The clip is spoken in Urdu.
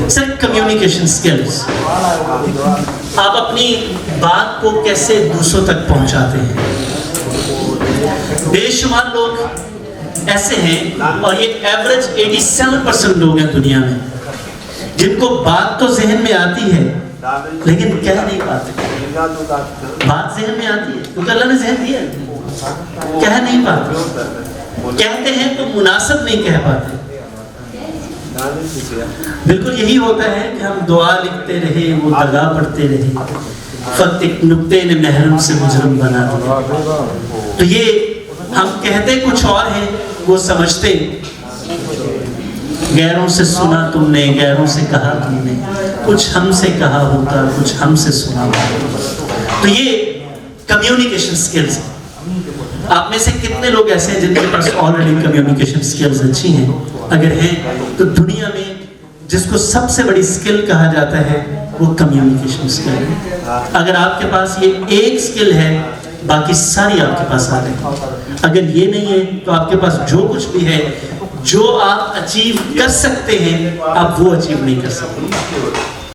سر کمیونیکیشن سکلز، آپ اپنی بات کو کیسے دوسروں تک پہنچاتے ہیں. بے شمار لوگ ایسے ہیں، اور یہ ایوریج 87% لوگ ہیں دنیا میں، جن کو بات تو ذہن میں آتی ہے لیکن کہہ نہیں پاتے. بات ذہن میں آتی ہے کیونکہ اللہ نے ذہن دیا ہے، کہہ نہیں پاتے، کہتے ہیں تو مناسب نہیں کہہ پاتے. بالکل یہی ہوتا ہے کہ ہم دعا لکھتے رہے، وہ دگا پڑھتے رہے، فقط ایک نقطے نے محرم سے مجرم بنا دیا. تو یہ ہم کہتے کچھ اور ہیں، وہ سمجھتے غیروں سے سنا تم نے، غیروں سے کہا تم نے، کچھ ہم سے کہا ہوتا، کچھ ہم سے سنا ہوتا. تو یہ کمیونیکیشن سکلز ہیں. آپ میں سے کتنے لوگ ایسے ہیں جن کے پاس آلریڈی کمیونیکیشن سکلز اچھی ہیں؟ اگر ہیں تو دنیا میں جس کو سب سے بڑی سکل کہا جاتا ہے وہ کمیونیکیشن سکل ہے. اگر آپ کے پاس یہ ایک سکل ہے، باقی ساری آپ کے پاس آ گئی. اگر یہ نہیں ہے تو آپ کے پاس جو کچھ بھی ہے، جو آپ اچیو کر سکتے ہیں، آپ وہ اچیو نہیں کر سکتے.